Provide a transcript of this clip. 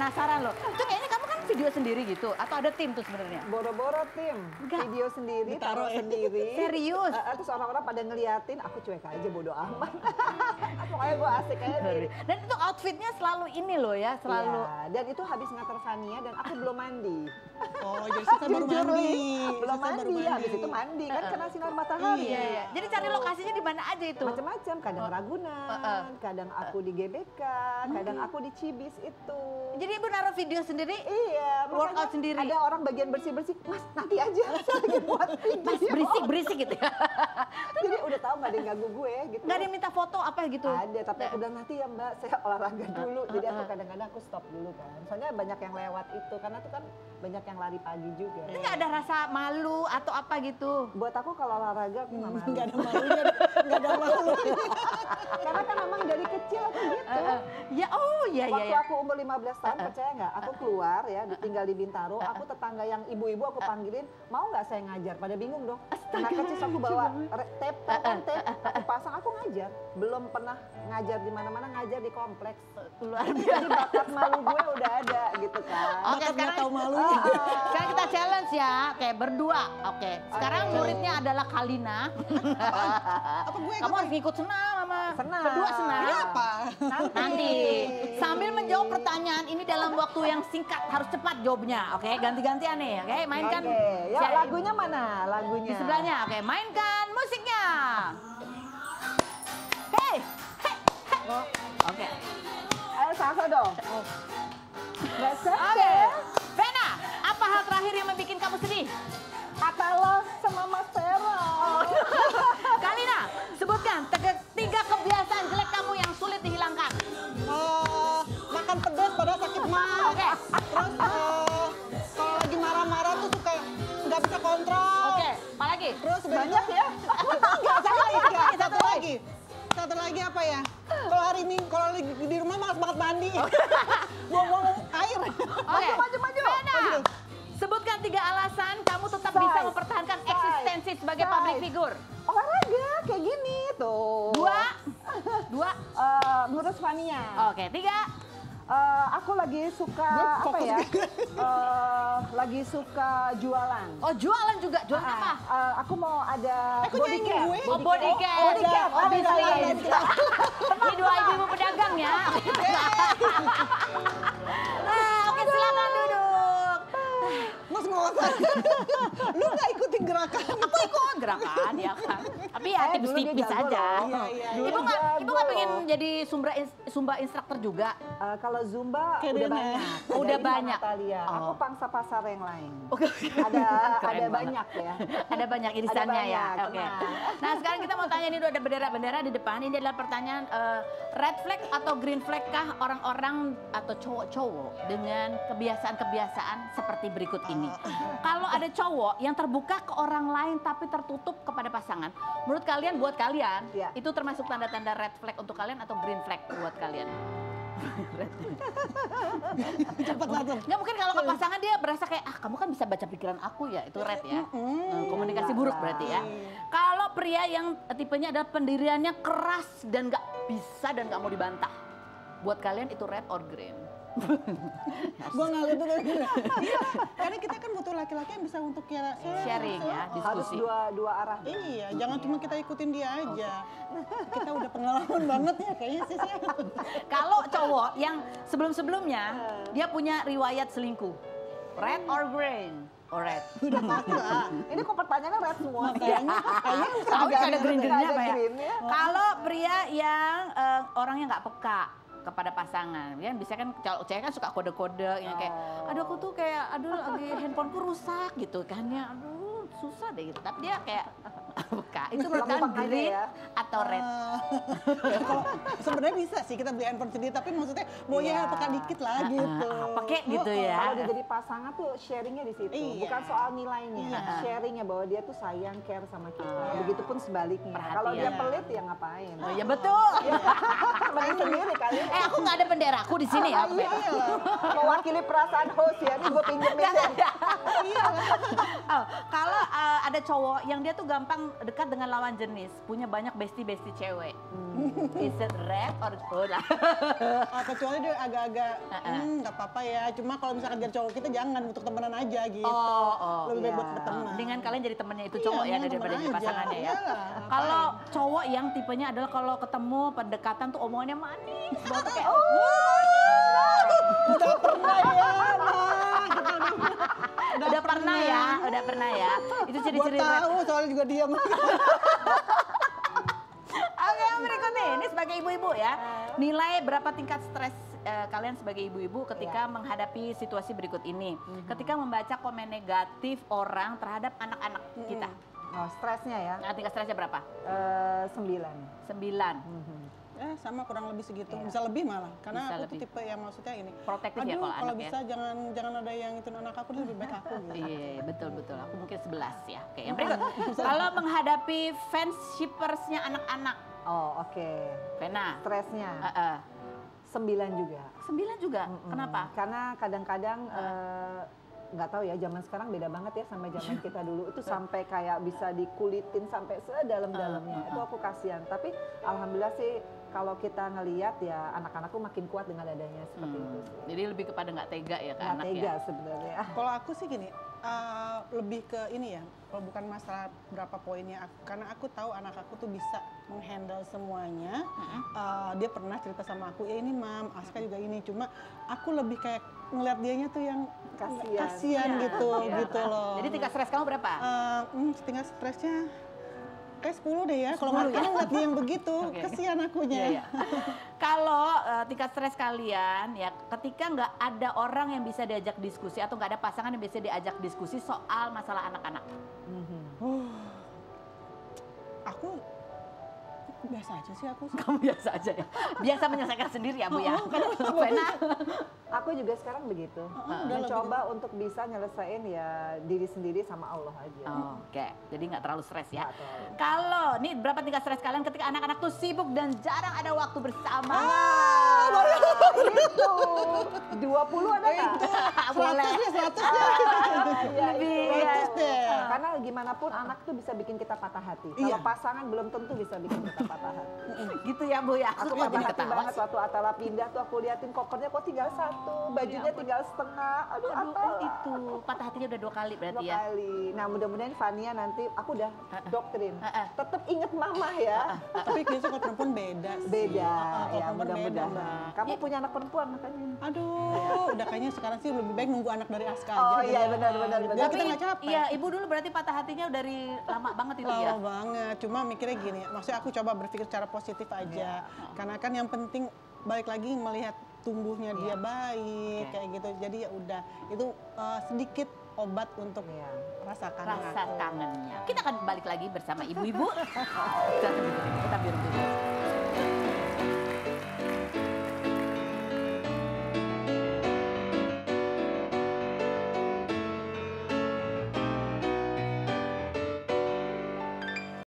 penasaran loh. Itu kayaknya kamu kan video sendiri gitu atau ada tim tuh sebenarnya? Boro-boro tim, video sendiri, taruh sendiri. Serius? Terus orang-orang pada ngeliatin, aku cuek aja bodo amat. Pokoknya gue asik aja nih. Dan itu outfitnya selalu ini loh ya, selalu. Iya, dan itu habis nganter Fania dan aku belum mandi. Oh, jadi Sisa baru Jujur, mandi. belum Sisa baru mandi, habis itu mandi kan kena sinar matahari. Iya. Jadi cari lokasinya di mana aja itu? Macam-macam, kadang Ragunan, kadang aku di GBK, kadang aku di Cibis itu. Jadi ibu naruh video sendiri? Iya, Workout sendiri? Ada orang bagian bersih-bersih, Mas nanti aja saya lagi buat video. Mas berisik-berisik gitu ya? Jadi udah tahu gak ada yang ganggu gue gitu. Gak ada yang minta foto apa gitu? Ada, tapi aku bilang nanti ya Mbak, saya olahraga dulu. Jadi aku kadang-kadang aku stop dulu kan. Soalnya banyak yang lewat itu, karena itu kan banyak yang lari pagi juga. Ini gak ada rasa malu atau apa gitu? Buat aku kalau olahraga aku gak malu. Nggak ada malunya, nggak ada malu. Karena kan memang dari kecil aku gitu. Ya, oh iya iya. Waktu aku umur 15 tahun, percaya nggak? Aku keluar ya, tinggal di Bintaro. Aku tetangga yang ibu-ibu aku panggilin, mau nggak saya ngajar? Pada bingung dong. Nah kecil aku bawa tape, aku pasang, aku ngajar. Belum pernah ngajar di mana-mana, ngajar di kompleks. Luar Jadi biasa. bakat malu gue udah ada gitu kan. Oke, Bakat nggak sekarang tahu malu. sekarang kita challenge ya. Oke, berdua. Oke. Sekarang muridnya adalah Kalina. Apa gue Kamu harus ngikut senam sama Senam. berdua senam. apa? Nanti sambil menjawab pertanyaan ini dalam waktu yang singkat, harus cepat jawabnya. Oke, ganti-gantian nih. Oke, mainkan. Oke, ya lagunya mana? Lagunya. Di sebelahnya. Oke, mainkan musiknya. Hey, hey, hey. Oke. Ayo salsa dong. Oke. Vena, apa hal terakhir yang membuat kamu sedih? Kata lo sama Mas Vero. Kalina, sebutkan tiga kebiasaan jelek kamu yang sulit dihilangkan. Makan pedas padahal sakit mah. Oke. Terus kalau lagi marah-marah tuh suka nggak bisa kontrol. Oke, apa lagi? Terus Banyak ya. Satu lagi apa ya? Kalau hari ini kalau lagi di rumah malas banget mandi. Buang-buang air. Oke. Maju. Vena, sebutkan 3 alasan kamu tetap bisa Size. mempertahankan Size. eksistensi sebagai public Size. figure. Olahraga kayak gini tuh. 2. Ngurus Fania. Oke, 3. Aku lagi suka apa ya? Lagi suka jualan. Oh, jualan juga. Jualan apa? Aku mau ada Kok body nyanyi care. gue? Oh, body care. Body care. Oh, bisa iya. Ini 2 ibu pedagang ya. Nah, oke, silakan duduk. Mas nggak usah. Lu nggak ikutin gerakan. Aku ikut gerakan ya kan. Tapi ya Dulu dia tipis-tipis jago aja. loh. Iya. Ibu nggak pengen jadi Zumba instruktur juga? Kalau Zumba Kayak udah Dena. banyak. Udah Dari banyak. Natalia. Oh. Aku pangsa pasar yang lain. Oke. Ada Keren banget. banyak ya. Ada banyak irisannya Ada ya. banyak, Oke. tenang. Nah, sekarang kita mau tanya nih, ada bendera-bendera di depan. Ini adalah pertanyaan red flag atau green flag kah orang-orang atau cowok-cowok dengan kebiasaan-kebiasaan seperti berikut ini. Kalau ada cowok yang terbuka ke orang lain tapi tertutup kepada pasangan, menurut kalian, buat kalian, Ya. itu termasuk tanda-tanda red flag untuk kalian atau green flag buat kalian? Cepat langsung. Nggak, mungkin kalau ke pasangan dia berasa kayak, kamu kan bisa baca pikiran aku ya, itu red ya. Komunikasi buruk berarti ya. Kalau pria yang tipenya adalah pendiriannya keras dan nggak bisa dan nggak mau dibantah, buat kalian itu red or green? Gue ngalir tuh dari karena kita kan butuh laki-laki yang bisa untuk Sharing ya, Harus diskusi. dua arah. Iya, jangan cuma kita ikutin dia aja. Kita udah pengalaman banget ya kayaknya sih. Kalau cowok yang sebelum-sebelumnya dia punya riwayat selingkuh, red or green? Or red? Udah pasti lah. Ini kok pertanyaannya red semua. Kayaknya Tahu nggak ada green-greennya Nggak ada apa ya? green ya. Kalau pria yang orangnya nggak peka kepada pasangan, ya bisa kan kalau cewek kan suka kode-kode yang kayak, aduh aku tuh kayak, aduh lagi handphoneku rusak gitu kan ya, aduh susah deh gitu. Tapi dia kayak peka. Itu menurut kalian Lempeng aja green ya. atau red? Kalau sebenarnya bisa sih kita beli handphone sendiri, tapi maksudnya maunya Iya. peka dikit lah gitu. Pakai gitu ya. Kalau dia jadi pasangan tuh sharingnya di situ, Iya. bukan soal nilainya, Iya. sharingnya bahwa dia tuh sayang, care sama kita. Begitupun sebaliknya. Perhatian. Kalau dia pelit ya ngapain? Oh ya betul. Main sendiri kali. Aku nggak ada benderaku di sini ya. Iya lah. Mewakili perasaan host ya, ini gue pinjemin deh. Oh, kalau ada cowok yang dia tuh gampang dekat dengan lawan jenis, punya banyak bestie-bestie cewek. Is it red or gold? Kecuali dia agak-agak, nggak apa-apa ya. Cuma kalau misalkan dia cowok kita jangan untuk temenan aja gitu. Lebih baik buat berteman. Dengan kalian jadi temennya itu cowok ya daripada temen jadi aja. pasangannya ya. Iyalah, Kalau cowok yang tipenya adalah kalau ketemu pendekatan tuh omongannya manis banget kayak udah pernah ya, udah pernah ya. Itu Gua ciri-ciri tahu soalnya juga diam. Oke, yang berikutnya ini sebagai ibu-ibu ya. Nilai berapa tingkat stres kalian sebagai ibu-ibu ketika menghadapi situasi berikut ini. Ketika membaca komen negatif orang terhadap anak-anak kita. Oh, stresnya ya? Nah, tingkat stresnya berapa? 9. 9. Sama kurang lebih segitu. Bisa lebih malah. Karena Bisa aku lebih. tuh tipe yang maksudnya ini. Protektif ya Aduh, kalau kalau anak bisa jangan ada yang itu anak aku, lebih baik aku gitu. Iya, betul. Aku mungkin 11 ya. Oke, yang berikut. Kalau menghadapi fans shippersnya anak-anak. Oh, oke. Vena. Stresnya 9 juga. 9 juga. Kenapa? Karena kadang-kadang nggak tahu ya, zaman sekarang beda banget ya sama zaman kita dulu. Itu sampai kayak bisa dikulitin sampai sedalam-dalamnya. Itu aku kasihan. Tapi alhamdulillah sih kalau kita ngelihat ya anak-anakku makin kuat dengan adanya seperti itu sih. Jadi lebih kepada nggak tega ya ke Nggak anak tega ya. sebenarnya. Kalau aku sih gini, lebih ke ini ya, kalau bukan masalah berapa poinnya, karena aku tahu anak aku tuh bisa menghandle semuanya. Dia pernah cerita sama aku, ya ini mam, Aska juga ini, cuma aku lebih kayak ngeliat dianya tuh yang kasihan Iya, gitu, iya. gitu loh. Jadi tingkat stres kamu berapa? Tingkat stresnya kayak 10 deh ya, kalau 10 nggak ngeliat dia yang begitu, Oke. kasihan akunya. Iya. Kalau tingkat stres kalian ya ketika nggak ada orang yang bisa diajak diskusi atau nggak ada pasangan yang bisa diajak diskusi soal masalah anak-anak. Aku biasa aja sih aku. Kamu biasa aja ya. Biasa menyelesaikan sendiri ya Bu ya. Vena. Aku juga sekarang begitu. Mencoba untuk bisa nyelesain ya diri sendiri sama Allah aja. Oke, jadi nggak terlalu stres ya. Nggak terlalu. Kalau nih berapa tingkat stres kalian ketika anak-anak tuh sibuk dan jarang ada waktu bersama? Itu 20 ada nggak? Boleh. 100 ya. Lebih. ya. 100 deh. Karena gimana pun anak tuh bisa bikin kita patah hati. Iya. Kalau pasangan belum tentu bisa bikin kita patah hati. Gitu ya Bu ya. Aku Kok patah jadi hati ketawa banget sih? waktu Atala pindah tuh aku liatin kopernya kok tinggal 1, bajunya tinggal setengah. Aduh, Aduh, Atala. itu patah hatinya udah 2 kali berarti 2 ya. kali. Nah mudah-mudahan Fania nanti, aku udah doktrin. Tetap inget mama ya. Tapi biasanya kalau perempuan beda sih. Beda Kalau ya perempuan beda, mudah-mudahan. Mbak. Kamu punya anak perempuan makanya. Aduh, udah kayaknya sekarang sih lebih baik nunggu anak dari Aska aja. Oh gitu iya ya. benar. Biar kita nggak capek. Iya, Ibu dulu berarti patah hatinya dari lama banget itu ya. Lama banget, cuma mikirnya gini, maksudnya aku coba berpikir secara positif aja. Karena kan yang penting balik lagi melihat tumbuhnya dia baik, kayak gitu. Jadi ya udah, itu sedikit obat untuk rasa kangen. Rasa kangennya. Kita akan balik lagi bersama ibu-ibu. Kita biar dulu.